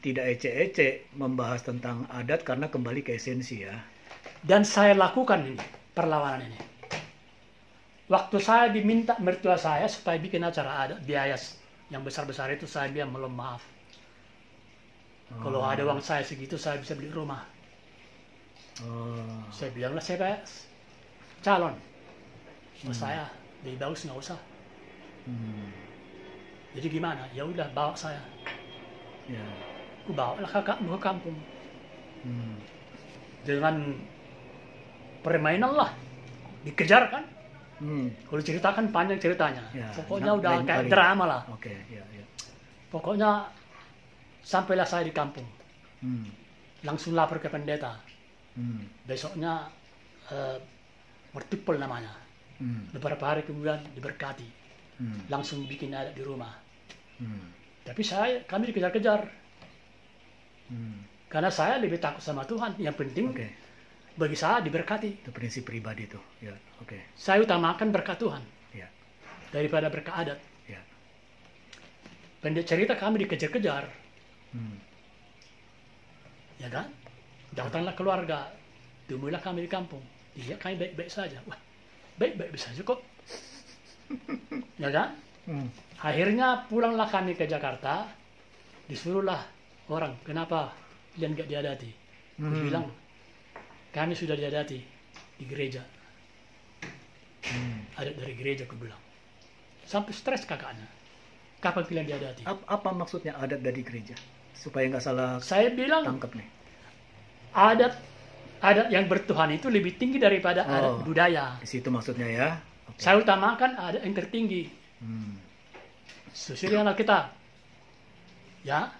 tidak ecek-ecek membahas tentang adat karena kembali ke esensi ya. Dan saya lakukan ini, perlawanan ini. Waktu saya diminta mertua saya supaya bikin acara adat, biaya yang besar-besar itu saya bilang belum maaf. Kalau ada uang saya segitu saya bisa beli rumah. Oh, Saya bilanglah saya calon. Saya lebih bagus nggak usah. Jadi gimana? Ya udah bawa saya. ya. Aku bawa lah kakak ke kampung. Dengan permainan lah. Dikejar kan? Kalau ceritakan panjang ceritanya. Ya, Pokoknya udah lain kayak kali. drama lah. Oke, ya, ya. Pokoknya sampailah saya di kampung. Hmm. Langsung lapor ke pendeta. Hmm. Besoknya mertupel namanya. Beberapa hari kemudian diberkati. Langsung bikin adat di rumah. Tapi kami dikejar-kejar. Karena saya lebih takut sama Tuhan. Yang penting Oke. bagi saya diberkati. Itu prinsip pribadi tuh. Ya, oke. Saya utamakan berkat Tuhan Ya, daripada berkat adat. ya. Pendek cerita kami dikejar-kejar. Ya kan? Datanglah keluarga. Temuilah kami di kampung. Iya, kami baik-baik saja. Wah, baik-baik saja kok. Ya kan? Akhirnya pulanglah kami ke Jakarta. Disuruhlah orang, kenapa kalian gak diadati? Dia bilang, kami sudah diadati di gereja. Adat dari gereja, aku bilang. Sampai stres kakaknya. Kapan kalian diadati? Apa maksudnya adat dari gereja? Supaya nggak salah Saya bilang, tangkap nih. adat yang bertuhan itu lebih tinggi daripada adat budaya. Di situ maksudnya ya. Oke. Saya utamakan adat yang tertinggi. Sesuai dengan Alkitab. Ya,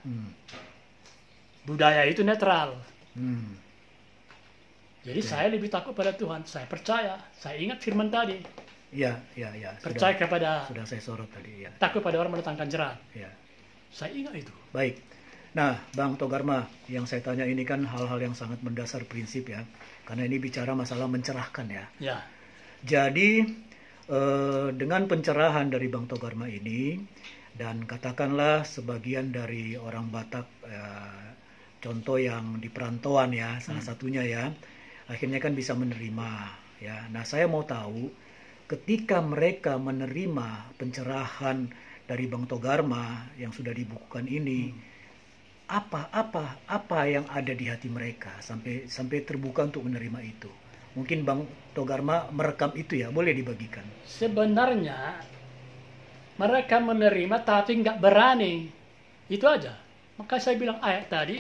budaya itu netral. Jadi saya lebih takut pada Tuhan. Saya percaya. Saya ingat firman tadi. Iya, iya, iya. Percaya kepada, Sudah saya sorot tadi ya. takut pada orang mendatangkan jerat. Ya. Saya ingat itu. Baik. Nah, Bang Togarma, yang saya tanya ini kan hal-hal yang sangat mendasar prinsip ya. Karena ini bicara masalah mencerahkan ya. Ya, Jadi dengan pencerahan dari Bang Togarma ini dan katakanlah sebagian dari orang Batak, contoh yang di perantauan ya, salah satunya ya, akhirnya kan bisa menerima ya. Nah, saya mau tahu ketika mereka menerima pencerahan dari Bang Togarma yang sudah dibukukan ini, apa yang ada di hati mereka sampai terbuka untuk menerima itu. Mungkin Bang Togarma merekam itu ya, boleh dibagikan. sebenarnya mereka menerima tapi nggak berani. Itu aja. Maka saya bilang ayat tadi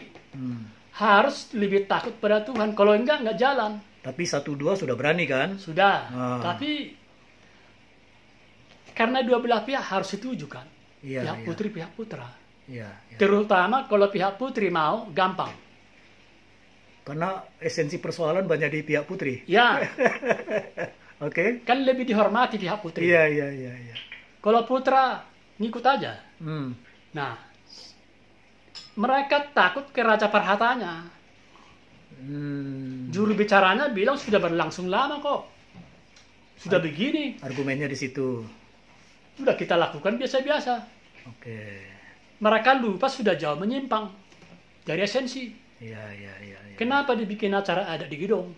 harus lebih takut pada Tuhan. Kalau nggak jalan. Tapi 1-2 sudah berani kan? Sudah. Tapi karena dua belah pihak harus setuju kan. Iya, Pihak iya. putri, pihak putra. Iya, iya. Terutama kalau pihak putri mau, gampang. Karena esensi persoalan banyak di pihak putri. Ya, Oke. kan lebih dihormati pihak putri. Iya. Kalau putra, ngikut aja. Nah, mereka takut ke Raja Perhatanya. Juru bicaranya bilang sudah berlangsung lama kok. Sudah begini. Argumennya di situ. Sudah kita lakukan biasa-biasa. Oke. Mereka lupa sudah jauh menyimpang dari esensi. Iya. Kenapa dibikin acara adat di gedung?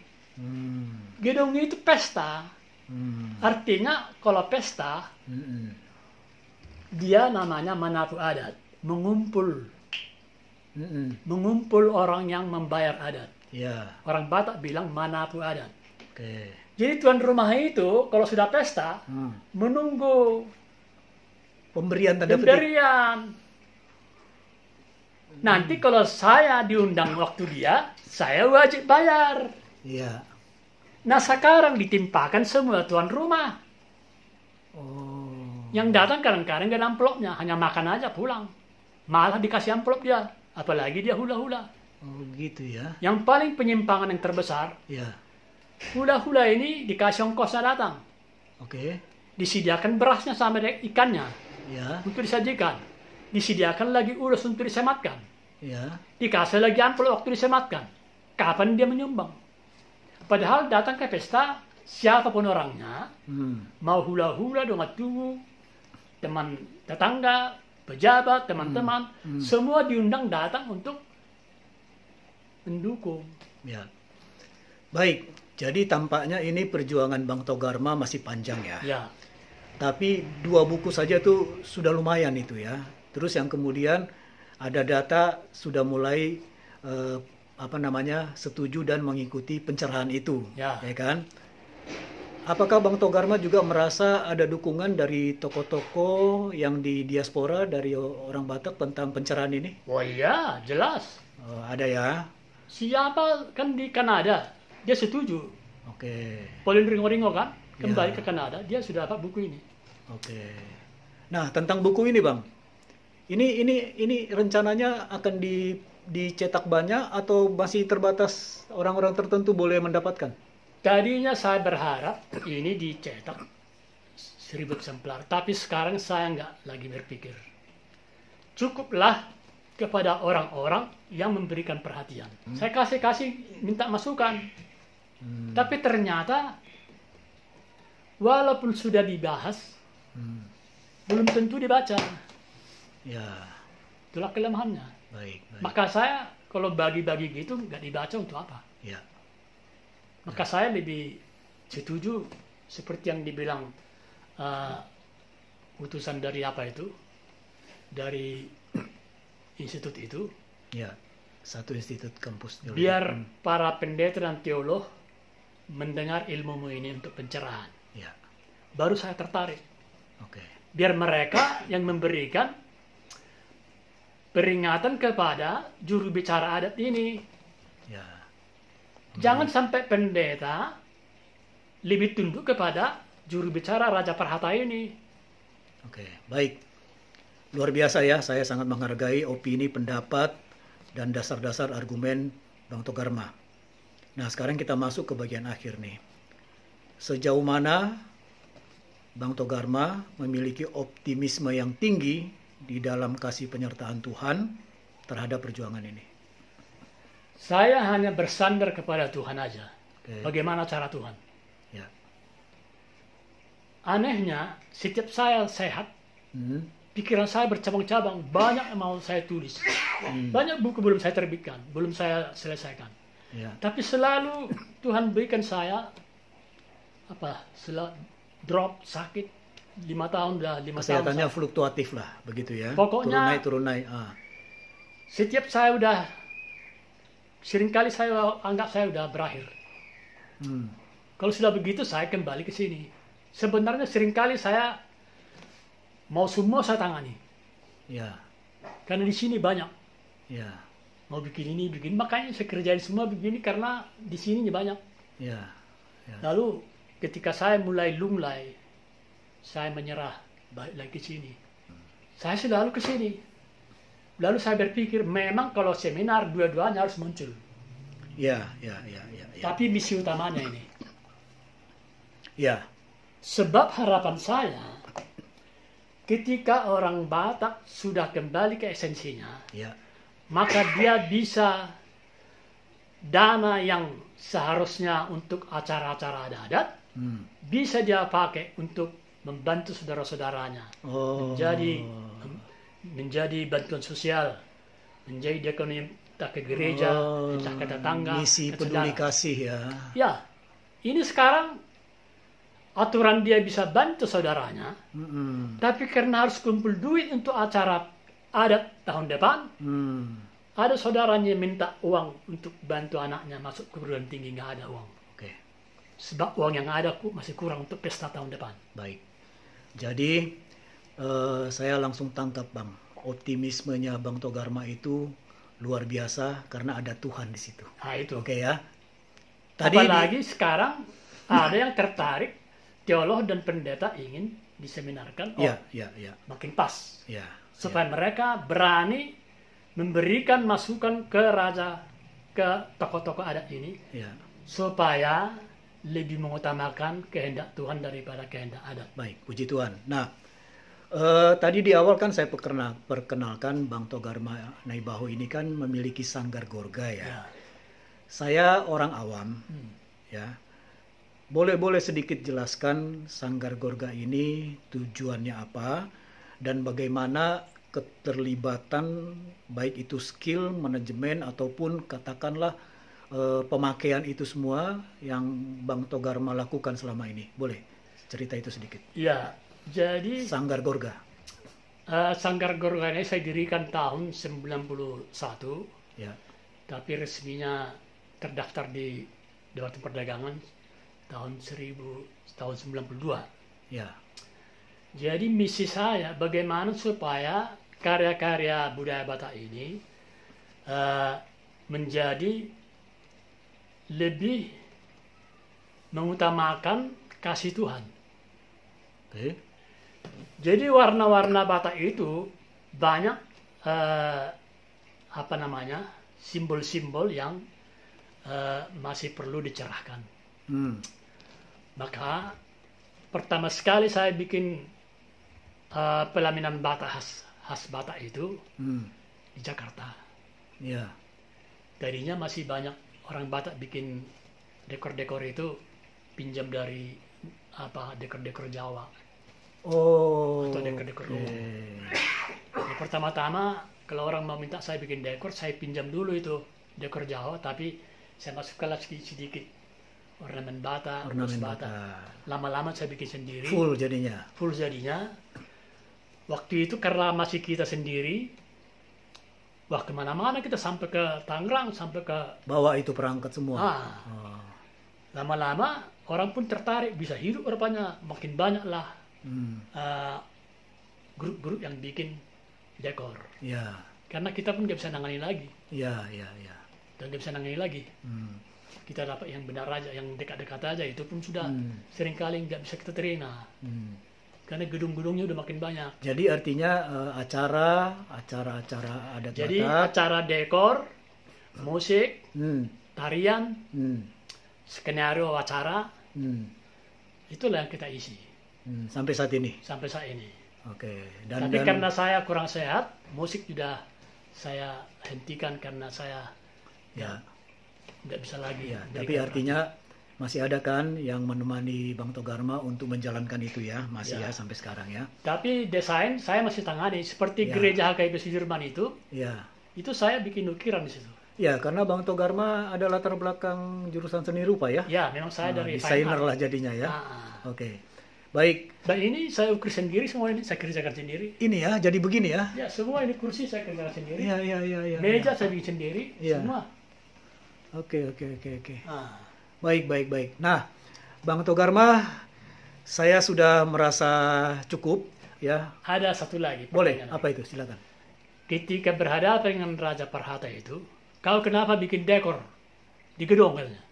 Gedung itu pesta. Artinya kalau pesta, dia namanya manapu adat. Mengumpul orang yang membayar adat. Ya. Orang Batak bilang manapu adat. Oke. Jadi tuan rumah itu kalau sudah pesta, menunggu Pemberian tanda petik. pemberian. Nanti kalau saya diundang waktu dia, saya wajib bayar. Iya. Nah sekarang ditimpakan semua tuan rumah. Oh. Yang datang kadang-kadang gak ada amplopnya, hanya makan aja pulang. Malah dikasih amplop dia, apalagi dia hula-hula. Oh gitu ya. Yang paling penyimpangan yang terbesar, Ya. hula-hula ini dikasih ongkosnya datang. Oke. Disediakan berasnya sama ikannya Ya. untuk disajikan. Disediakan lagi ulos untuk disematkan. Ya. Dikasih lagi amplop waktu disematkan. Kapan dia menyumbang? Padahal datang ke pesta, siapapun orangnya, mau hula-hula, dongat tubuh, teman tetangga, pejabat, teman-teman, semua diundang datang untuk mendukung. Ya. Baik, jadi tampaknya ini perjuangan Bang Togarma masih panjang ya. Ya, Tapi 2 buku saja tuh sudah lumayan itu ya. Terus yang kemudian ada data sudah mulai setuju dan mengikuti pencerahan itu, Ya. kan? Apakah Bang Togarma juga merasa ada dukungan dari tokoh-tokoh yang di diaspora dari orang Batak tentang pencerahan ini? oh iya, jelas. Ada ya. Siapa kan di Kanada, dia setuju. Oke. Pauline Ringo-Ringo kan, kembali Ya. ke Kanada, dia sudah dapat buku ini. Oke. Nah, tentang buku ini, Bang. Ini rencananya akan dicetak banyak atau masih terbatas orang-orang tertentu boleh mendapatkan? Tadinya saya berharap ini dicetak 1000 eksemplar, tapi sekarang saya nggak lagi berpikir. Cukuplah kepada orang-orang yang memberikan perhatian. Saya kasih minta masukan. Tapi ternyata walaupun sudah dibahas, belum tentu dibaca. Ya, Itulah kelemahannya. baik. Maka saya kalau bagi-bagi gitu nggak dibaca untuk apa? Ya. Maka saya lebih setuju seperti yang dibilang utusan dari apa itu, dari institut itu, Ya. Satu institut kampus. biar para pendeta dan teolog mendengar ilmumu ini untuk pencerahan. Ya. Baru saya tertarik. Oke. Biar mereka yang memberikan peringatan kepada juru bicara adat ini. Ya. Jangan sampai pendeta lebih tunduk kepada juru bicara Raja Perhata ini. Oke, baik. Luar biasa ya, saya sangat menghargai opini, pendapat, dan dasar-dasar argumen Bang Togarma. Nah, sekarang kita masuk ke bagian akhir nih. Sejauh mana Bang Togarma memiliki optimisme yang tinggi di dalam kasih penyertaan Tuhan terhadap perjuangan ini? Saya hanya bersandar kepada Tuhan aja. Oke. Bagaimana cara Tuhan? Ya. Anehnya, setiap saya sehat, pikiran saya bercabang-cabang. Banyak yang mau saya tulis. Banyak buku belum saya terbitkan, belum saya selesaikan. Ya. Tapi selalu Tuhan berikan saya drop sakit 5 tahun dah 5 tahun. Kesehatannya fluktuatif lah, begitu ya. Pokoknya turun naik. setiap saya udah seringkali saya anggap saya udah berakhir. Kalau sudah begitu saya kembali ke sini. Sebenarnya seringkali saya mau semua saya tangani. Ya. Karena di sini banyak. Ya. Mau bikin ini, bikin. Makanya saya kerjain semua begini karena di sini banyak. Ya. Ya. Lalu ketika saya mulai lunglai, saya menyerah balik lagi ke sini. Saya selalu ke sini. Lalu saya berpikir memang kalau seminar dua-duanya harus muncul. Ya. Tapi misi utamanya ini. Ya. Sebab harapan saya, ketika orang Batak sudah kembali ke esensinya, Ya. maka dia bisa dana yang seharusnya untuk acara-acara adat, bisa dia pakai untuk membantu saudara-saudaranya, menjadi bantuan sosial, menjadi diakoni entah ke gereja, entah ke tetangga, misi ke peduli saudara. kasih ya. Ya, ini sekarang aturan dia bisa bantu saudaranya, tapi karena harus kumpul duit untuk acara adat tahun depan, ada saudaranya minta uang untuk bantu anaknya masuk ke perguruan tinggi, nggak ada uang. Oke. Sebab uang yang ada masih kurang untuk pesta tahun depan. Baik. Jadi saya langsung tangkap Bang, optimismenya Bang Togarma itu luar biasa karena ada Tuhan di situ. Nah itu. Oke ya. Apalagi sekarang ada yang tertarik, teolog dan pendeta ingin diseminarkan. Ya. Makin pas. Ya. Supaya mereka berani memberikan masukan ke raja, ke tokoh-tokoh adat ini, supaya lebih mengutamakan kehendak Tuhan daripada kehendak adat. Baik, puji Tuhan. Nah, tadi di awal kan saya perkenalkan Bang Togarma Naibaho ini kan memiliki sanggar gorga ya. Saya orang awam, ya. Boleh sedikit jelaskan sanggar gorga ini tujuannya apa dan bagaimana keterlibatan baik itu skill, manajemen ataupun katakanlah pemakaian itu semua yang Bang Togarma lakukan selama ini. Boleh cerita itu sedikit? Ya, jadi Sanggar Gorga. Sanggar Gorga ini saya dirikan tahun 91. Ya. Tapi resminya terdaftar di Dewan Perdagangan tahun 92. Ya. Jadi misi saya bagaimana supaya karya-karya budaya Batak ini menjadi lebih mengutamakan kasih Tuhan. Jadi warna-warna Batak itu banyak simbol-simbol yang masih perlu dicerahkan. Maka pertama sekali saya bikin pelaminan Batak khas Batak itu di Jakarta. Ya. Tadinya masih banyak orang Batak bikin dekor-dekor itu pinjam dari dekor-dekor Jawa. Atau dekor-dekor Luwu. Pertama-tama kalau orang mau minta saya bikin dekor, saya pinjam dulu itu dekor Jawa, tapi saya masukkan sedikit ornamen Batak, lama-lama saya bikin sendiri. Full jadinya. Waktu itu karena masih kita sendiri, wah kemana-mana kita sampai ke Tangerang, sampai ke bawa itu perangkat semua. Lama-lama orang pun tertarik, bisa hidup rupanya, makin banyak lah grup-grup yang bikin dekor. Ya. Karena kita pun nggak bisa nangani lagi. Ya. Dan nggak bisa nangani lagi. Kita dapat yang benar aja, yang dekat-dekat aja, itu pun sudah seringkali nggak bisa kita terima. Karena gedung-gedungnya udah makin banyak. Jadi artinya acara adat Jadi Batak. acara dekor, musik, tarian, skenario acara, itulah yang kita isi. Sampai saat ini. Oke. Tapi karena saya kurang sehat, musik sudah saya hentikan karena saya nggak bisa lagi. Ya, tapi artinya masih ada kan yang menemani Bang Togarma untuk menjalankan itu ya, masih ya sampai sekarang ya. Tapi desain saya masih tangani, seperti gereja HKIP Sudirman itu. Ya. Itu saya bikin ukiran di situ. Ya, karena Bang Togarma ada latar belakang jurusan seni rupa ya. Ya, memang saya dari desainer lah jadinya ya. Oke. Baik. Dan ini saya ukir sendiri semua, ini saya kerjakan sendiri. Ini ya, jadi begini ya. Ya, semua ini kursi saya kerjakan sendiri. Iya. Meja saya bikin sendiri, semua. Oke. Baik. Nah, Bang Togarma, saya sudah merasa cukup ya. Ada satu lagi. Boleh, apa itu? Silakan. Ketika berhadapan dengan Raja Parhata itu, kau kenapa bikin dekor di gedung katanya?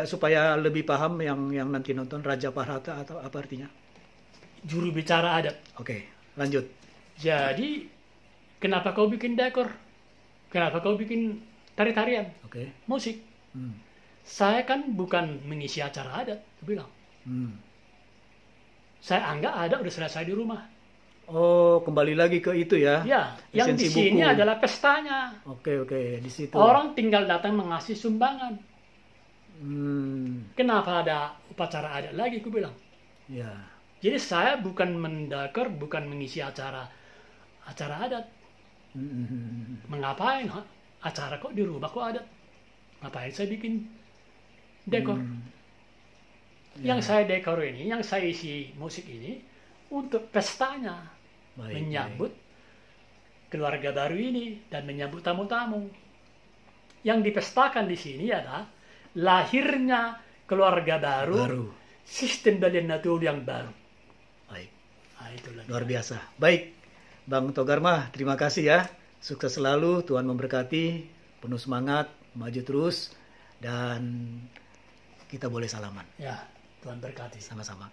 Supaya lebih paham yang nanti nonton, Raja Parhata atau apa artinya? Juru bicara adat. Oke, lanjut. Jadi, kenapa kau bikin dekor? Kenapa kau bikin tari-tarian, Oke. musik. Hmm. Saya kan bukan mengisi acara adat, aku bilang. Saya anggap adat udah selesai di rumah. Oh, kembali lagi ke itu ya? Ya, yang di Esensi sini buku. adalah pestanya. Oke, di situ. Orang tinggal datang mengasih sumbangan. Hmm. Kenapa ada upacara adat lagi, aku bilang. Ya. Jadi saya bukan mendakar, bukan mengisi acara adat. Mengapain acara kok di rumah kok adat? Ngapain saya bikin dekor? Yang saya dekor ini, yang saya isi musik ini untuk pestanya, menyambut keluarga baru ini dan menyambut tamu-tamu. Yang dipestakan di sini adalah lahirnya keluarga baru. Sistem Dalian Natul yang baru. Baik. Nah, itulah. Luar biasa. Baik, Bang Togarmah, terima kasih ya. Sukses selalu, Tuhan memberkati, penuh semangat, maju terus, dan kita boleh salaman. Ya, Tuhan berkati. Sama-sama.